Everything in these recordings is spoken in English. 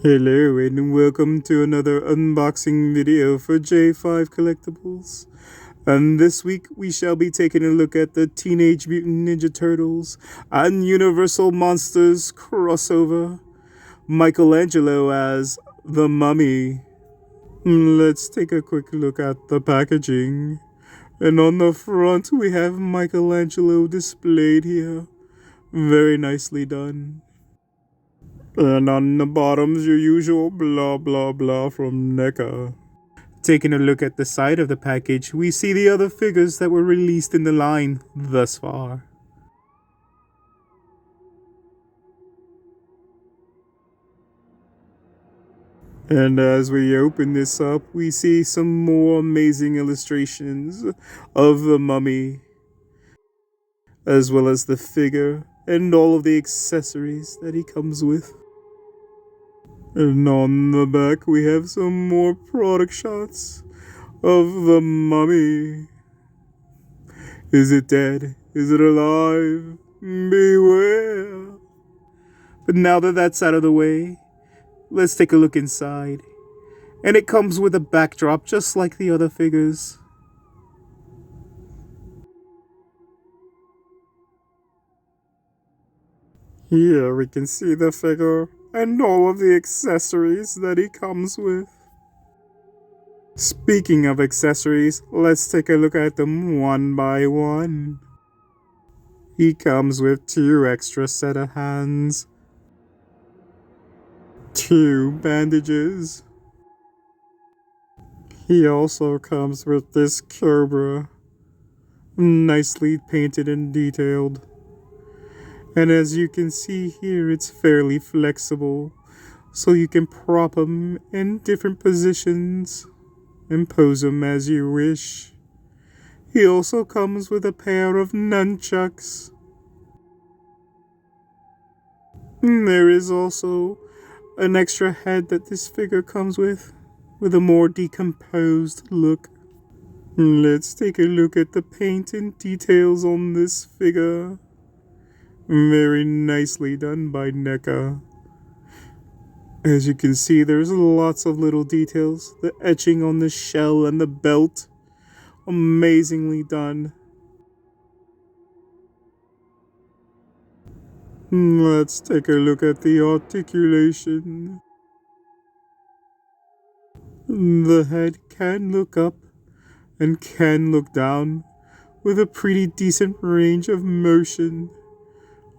Hello and welcome to another unboxing video for J5 Collectibles. And this week we shall be taking a look at the Teenage Mutant Ninja Turtles and Universal Monsters crossover. Michaelangelo as the Mummy. Let's take a quick look at the packaging. And on the front we have Michaelangelo displayed here. Very nicely done. And on the bottom's your usual blah blah blah from NECA. Taking a look at the side of the package, we see the other figures that were released in the line thus far. And as we open this up, we see some more amazing illustrations of the mummy, as well as the figure and all of the accessories that he comes with. And on the back, we have some more product shots of the mummy. Is it dead? Is it alive? Beware. But now that that's out of the way, let's take a look inside. And it comes with a backdrop just like the other figures. Here we can see the figure and all of the accessories that he comes with. Speaking of accessories, let's take a look at them one by one. He comes with 2 extra set of hands, 2 bandages. He also comes with this cobra, nicely painted and detailed. And as you can see here, it's fairly flexible, so you can prop him in different positions and pose him as you wish. He also comes with a pair of nunchucks. There is also an extra head that this figure comes with a more decomposed look. Let's take a look at the paint and details on this figure. Very nicely done by NECA. As you can see, there's lots of little details. The etching on the shell and the belt. Amazingly done. Let's take a look at the articulation. The head can look up and can look down with a pretty decent range of motion.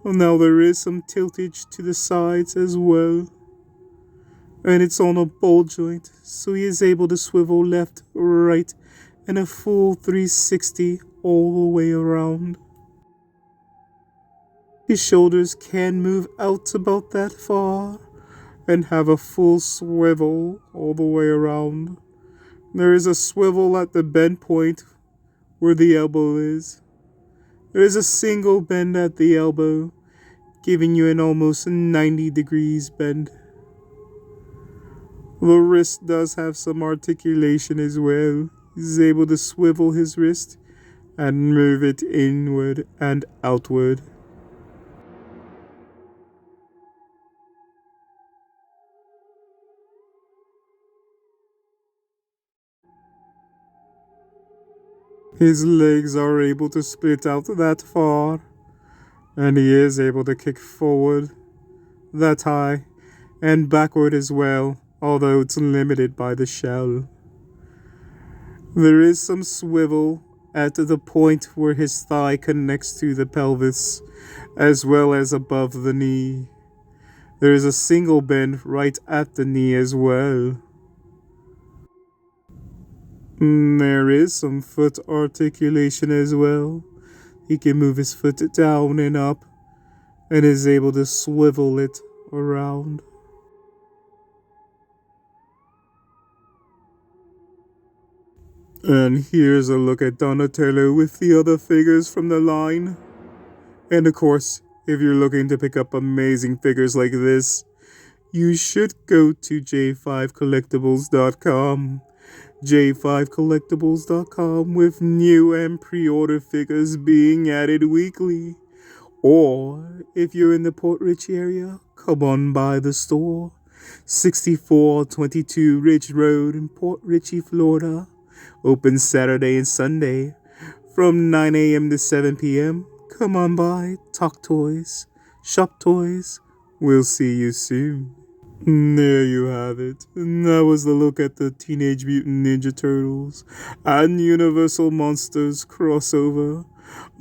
Now there is some tiltage to the sides as well. And it's on a ball joint, so he is able to swivel left, right, and a full 360 all the way around. His shoulders can move out about that far and have a full swivel all the way around. There is a swivel at the bend point where the elbow is. There is a single bend at the elbow, giving you an almost 90 degrees bend. The wrist does have some articulation as well. He's able to swivel his wrist and move it inward and outward. His legs are able to split out that far, and he is able to kick forward that high and backward as well, although it's limited by the shell. There is some swivel at the point where his thigh connects to the pelvis, as well as above the knee. There is a single bend right at the knee as well. There is some foot articulation as well. He can move his foot down and up and is able to swivel it around. And here's a look at Donatello with the other figures from the line. And of course, if you're looking to pick up amazing figures like this, you should go to j5collectibles.com. j5collectibles.com with new and pre-order figures being added weekly. Or if you're in the Port Richey area, come on by the store 6422 Ridge Road in Port Richey, Florida. Open Saturday and Sunday from 9 a.m. to 7 p.m. Come on by, talk toys, shop toys. We'll see you soon. There you have it. That was the look at the Teenage Mutant Ninja Turtles and Universal Monsters crossover.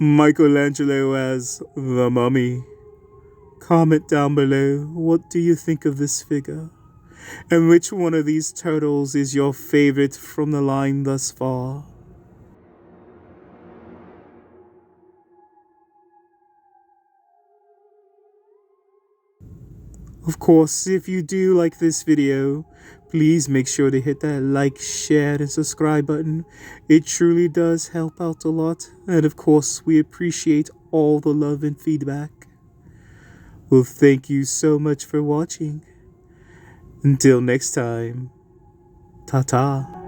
Michaelangelo as the Mummy. Comment down below, what do you think of this figure? And which one of these turtles is your favorite from the line thus far? Of course, if you do like this video, please make sure to hit that like, share, and subscribe button. It truly does help out a lot. And of course, we appreciate all the love and feedback. Well, thank you so much for watching. Until next time, ta-ta.